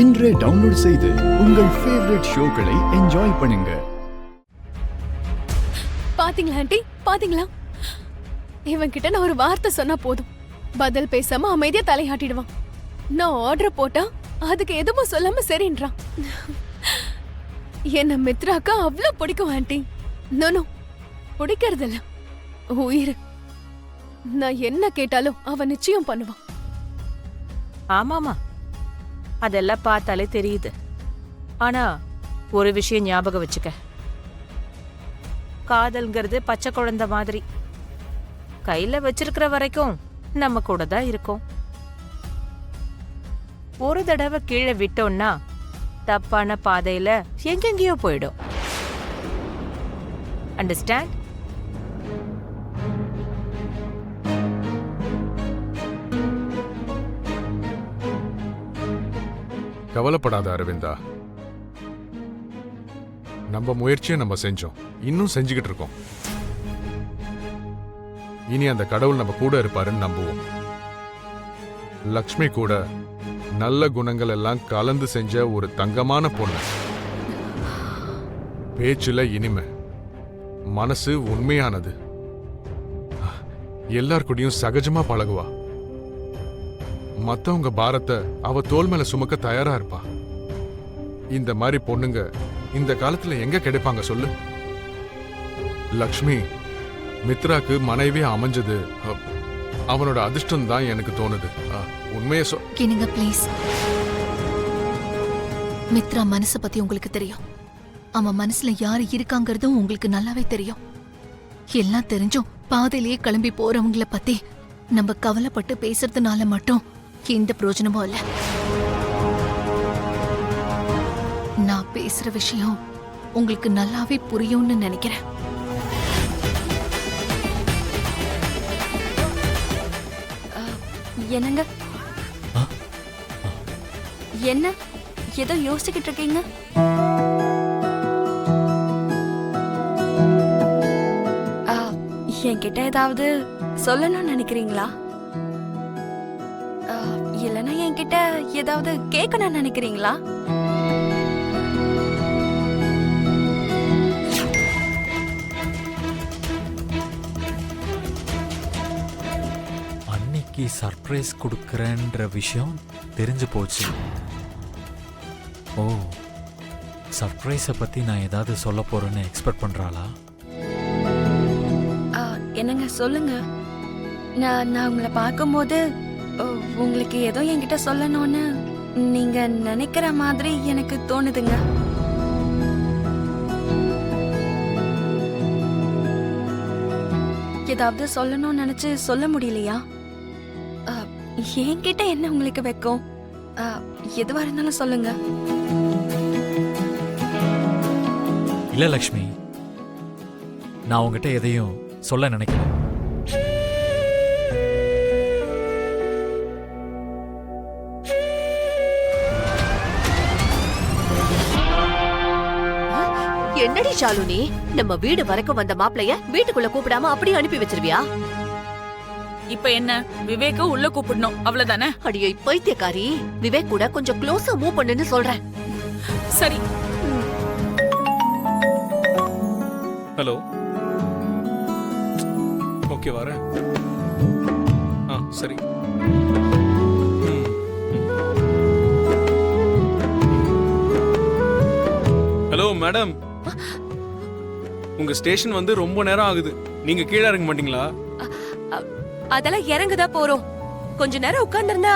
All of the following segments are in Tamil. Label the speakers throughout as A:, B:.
A: இன்றே டவுன்லோட் செய்து உங்கள் ஃபேவரட் ஷோக்களை என்ஜாய் பண்ணுங்க.
B: பாத்தீங்களா ஆண்டி, பாத்தீங்களா? இவன் கிட்ட நான் ஒரு வார்த்தை சொன்னா போதும், பதில் பேசாம அமைதியா தலையாட்டிடுவான். நான் ஆர்டர் போட்டா அதுக்கு எதுவும் சொல்லாம சரின்றான். என்ன மித்ராக்கா அவ்வளவு பிடிக்கும் ஆண்டி. நோ பிடிக்கிறதில்ல, உயிர். நான் என்ன கேட்டாலும் அவன் நிச்சயம் பண்ணுவான்.
C: ஆமாமா, அதெல்லாம் பார்த்தாலே தெரியுது. ஆனா ஒரு விஷயம் ஞாபகம் வச்சுக்க, காதல்ங்கிறது பச்சை குழந்தை மாதிரி. கையில வச்சிருக்கிற வரைக்கும் நம்ம கூட தான் இருக்கும். ஒரு தடவை கீழே விட்டோம்னா தப்பான பாதையில எங்கெங்கேயோ போயிடும். அண்டர்ஸ்டாண்ட்?
D: கவலைப்படாத அரவிந்தா, நம்ம முயற்சியை நம்ம செஞ்சோம், இன்னும் செஞ்சுக்கிட்டு இருக்கோம். இனி அந்த கடவுள் நம்ம கூட இருப்பாருன்னு நம்புவோம். லக்ஷ்மி கூட நல்ல குணங்கள் எல்லாம் கலந்து செஞ்ச ஒரு தங்கமான பொண்ணு. பேச்சுல இனிமை, மனசு உண்மையானது, எல்லார்கூடயும் சகஜமா பழகுவா. மத்தவங்க பாரத்தை அவ தோல் மேல சுமக்க தயாரா இருப்பா. இந்த மாதிரி பொண்ணுங்க இந்த காலத்துல எங்க கிடைப்பாங்க சொல்லு? லக்ஷ்மி மித்ராக்கு மனைவி அமைஞ்சது அவனோட அதிர்ஷ்டம் தான் எனக்கு தோணுது. உண்மையை
E: கேளுங்க ப்ளீஸ். மித்ரா மனசை பத்தி உங்களுக்கு தெரியும். அவன் மனசுல யாரு இருக்காங்கிறதும் உங்களுக்கு நல்லாவே தெரியும். எல்லாம் தெரிஞ்சும் பாதையிலேயே கிளம்பி போறவங்கள பத்தி நம்ம கவலைப்பட்டு பேசுறதுனால மட்டும் எந்த பிரயோஜனமும் இல்ல. நான் பேசுற விஷயம் உங்களுக்கு நல்லாவே புரியும்னு நினைக்கிறேன்.
F: என்னங்க, என்ன ஏதோ யோசிச்சுக்கிட்டு இருக்கீங்க? என்கிட்ட ஏதாவது சொல்லணும்னு நினைக்கிறீங்களா? இல்லைன்னா என்கிட்ட ஏதாவது கேட்கணும்னு நினைக்கிறீங்களா?
G: அன்னைக்கு சர்ப்ரைஸ் கொடுக்கறேன்ற விஷயம் தெரிஞ்சு போச்சு. ஓ, சர்ப்ரைஸை பத்தி நான் ஏதாவது சொல்ல போறேன்னு எக்ஸ்பெக்ட் பண்றாளா?
F: என்னங்க சொல்லுங்க. நான் உங்களை பார்க்கும்போது உங்களுக்கு ஏதோ என்கிட்ட சொல்லணும்னு நீங்க நினைக்கிற மாதிரி எனக்கு தோணுதுங்க. ஏதாவது சொல்லணும்னு நினைச்சு சொல்ல முடியலையா? என்கிட்ட என்ன உங்களுக்கு வைக்கும்? எதுவா இருந்தாலும் சொல்லுங்க.
G: இல்ல லக்ஷ்மி, நான் உங்ககிட்ட எதையும் சொல்ல நினைக்கிறேன்.
H: என்னடி ஷாலுனி, நம்ம வீடு வரைக்கும் வந்த மாப்பிளைய வீட்டுக்குள்ள கூப்பிடாம அப்படியே அனுப்பி வச்சிருவியா?
C: இப்ப என்ன, விவேக்க உள்ள கூப்பிடணும் அவ்வளவுதானே?
H: அடியே பைத்தியக்காரி, விவேக் கூட கொஞ்சம் க்ளோஸா மூவ் பண்ணுன்னு சொல்றேன்.
C: சரி.
I: ஹலோ, ஓகே வரேன். சரி. ஹலோ மேடம், உங்க ஸ்டேஷன் வந்து ரொம்ப நேரம் ஆகுது. நீங்க கீழே இறங்க மாட்டீங்களா?
B: அதெல்லாம் இறங்குதா போறோம். கொஞ்ச நேரம் உட்கார்ந்திருந்தா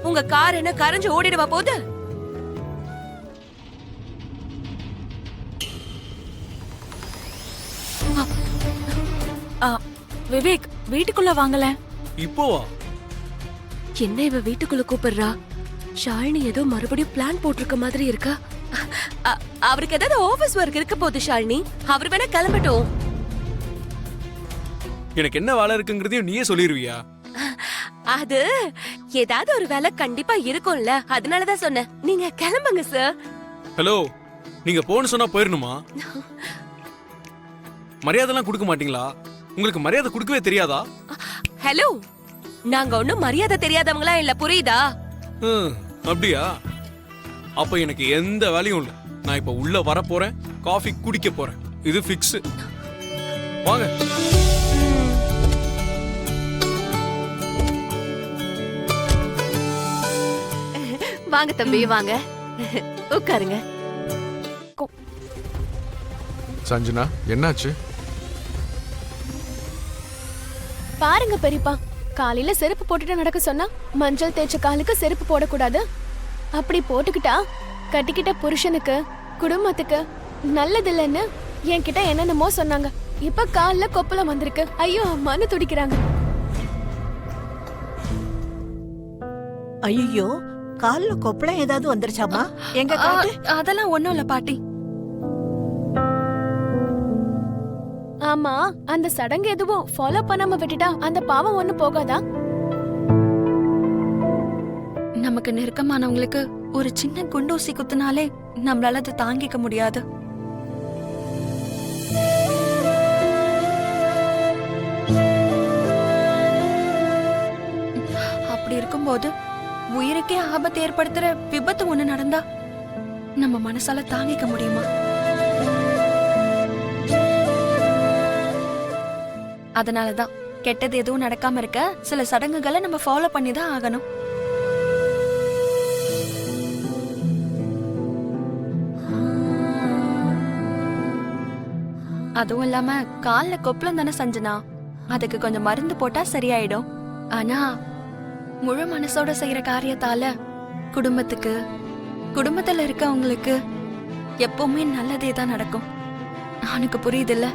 B: உங்க கார் என்ன கரைஞ்சு ஓடிடுவா போகுது?
C: விவேக், வீட்டுக்குள்ள வாங்கல.
I: இப்போவா?
B: என்ன இவ வீட்டுக்குள்ள கூப்பிடுறா? ஷாலினி ஏதோ மறுபடியும் பிளான் போட்டிருக்க மாதிரி இருக்கா? அவருக்கு ஏதாவது ஆபீஸ் ஒர்க் இருக்க போகுது ஷாலினி. அவர் வேணா கிளம்பட்டும்.
I: எனக்கு என்ன வேலை இருக்குங்கிறதையும் நீயே சொல்லிருவியா?
B: அது ஏதாவது ஒரு வேலை கண்டிப்பா இருக்கும்ல, அதனாலதான் சொன்னேன். நீங்க கிளம்புங்க சார்.
I: ஹலோ, நீங்க போன்னு சொன்னா போயிடணுமா? மரியாதைலாம் கொடுக்க மாட்டீங்களா? உங்களுக்கு மரியாதை கொடுக்கவே தெரியாதா?
B: ஹலோ, நாங்க ஒண்ணும் மரியாதை தெரியாதவங்களா இல்ல, புரியுதா?
I: அப்படியா? அப்ப எனக்கு எந்த வேலையும் இல்லை. நான் இப்ப உள்ள வர போறேன், காஃபி குடிக்க போறேன். இது ஃபிக்ஸ். வாங்க.
H: வாங்க தம்பி வாங்க, உட்காருங்க.
D: சஞ்சனா, என்னாச்சு?
B: பாருங்க பெரியப்பா, காலையில செருப்பு போட்டுட்டு நடக்க சொன்னா மஞ்சள் தேய்ச்ச காலுக்கு செருப்பு போடக்கூடாது. அப்படி போட்டுக்கிட்டா கட்டிக்கிட்ட புருஷனுக்கு குடும்பத்துக்கு நல்லதில்லைன்னு என்கிட்ட என்னென்னமோ சொன்னாங்க. இப்ப கால்ல கொப்பளம் வந்திருக்கு. ஐயோ மனு துடிக்கிறாங்க.
J: ஐயோ, கால்ல கொப்பளம் ஏதாவது வந்துருச்சாமா? எங்க காட்டு?
F: அதெல்லாம் ஒண்ணும் இல்ல பாட்டி.
B: ஆமா, அந்த சடங்கு எதுவும் ஃபாலோ பண்ணாம விட்டுட்டா அந்த பாவம் ஒண்ணு போகாதா?
F: நமக்கு நெருக்கமானவங்களுக்கு ஒரு சின்ன குண்டூசி குத்துனாலே நம்மளால அதை தாங்கிக்க முடியாது. அப்படி இருக்கும்போது உயிருக்கே ஆபத்து ஏற்படுத்துற விபத்து ஒண்ணு நடந்தா நம்ம மனசால தாங்கிக்க முடியுமா? அதனாலதான் கெட்டது எதுவும் நடக்காம இருக்க சில சடங்குகளை நம்ம ஃபாலோ பண்ணி தான் ஆகணும். அதுவும் இல்லாம கால்ல கொப்பளம் தானே சஞ்சனா, அதுக்கு கொஞ்சம் மருந்து போட்டா சரியாயிடும். ஆனா முழு மனசோட செய்யற காரியத்தால குடும்பத்துக்கு, குடும்பத்துல இருக்கவங்களுக்கு எப்பவுமே நல்லதே தான் நடக்கும். அவனுக்கு புரியுதுல்ல?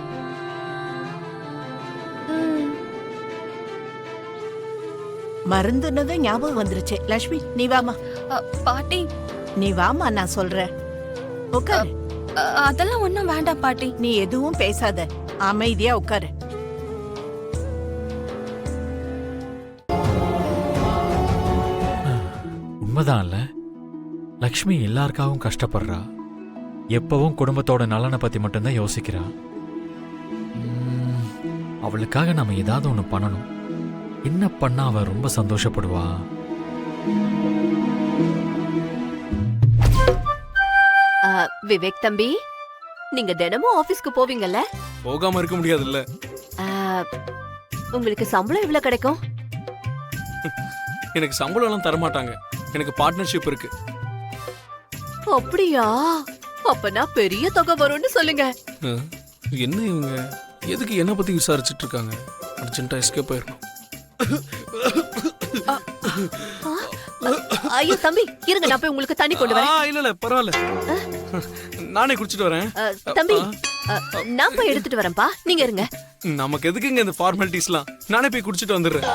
J: மருந்துன்னதும் ஞாபகம் வந்துருச்சு. லட்சுமி, நீ வாமா.
F: பாட்டி,
J: நீ வாமா, நான் சொல்றேன். உட்காரு.
F: அதெல்லாம் ஒண்ணும் வேண்டாம் பாட்டி.
J: நீ எதுவும் பேசாத, அமைதியா உட்காரு.
G: உண்மைதான்ல, லக்ஷ்மி எல்லாருக்காகவும் கஷ்டப்படுறா. எப்பவும் குடும்பத்தோட நலனை பத்தி மட்டும்தான் யோசிக்கிறா. அவளுக்காக நாம ஏதாவது ஒண்ணு பண்ணணும். என்ன பண்ணா அவ ரொம்ப சந்தோஷப்படுவா?
H: விவேக் தம்பி, நீங்க தினமும் ஆபீஸ்க்கு போவீங்கல்ல?
I: போகாம இருக்க முடியாதுல்ல.
H: உங்களுக்கு சம்பளம் எவ்வளவு கிடைக்கும்?
I: எனக்கு சம்பளம் எல்லாம் தரமாட்டாங்க. எனக்கு பார்ட்னர்ஷிப் இருக்கு.
H: அப்படியா? அப்பனா பெரிய தொகை வரும்னு சொல்லுங்க.
I: என்ன இவங்க எதுக்கு என்ன பத்தி விசாரிச்சுட்டு இருக்காங்க? அர்ஜென்ட்டா எஸ்கேப் ஆயிரணும்.
H: ஐயோ தம்பி, இருங்க, நான் போய் உங்களுக்கு தண்ணி கொண்டு வரேன்.
I: இல்ல பரவாயில்ல, நானே குடிச்சிட்டு வரேன்.
H: தம்பி, நான் போய் எடுத்துட்டு வரேன்ப்பா, நீங்க இருங்க.
I: நமக்கு எதுக்குங்க இந்த ஃபார்மாலிட்டிஸ்லாம்? நானே போய் குடிச்சிட்டு வந்துடுறேன்.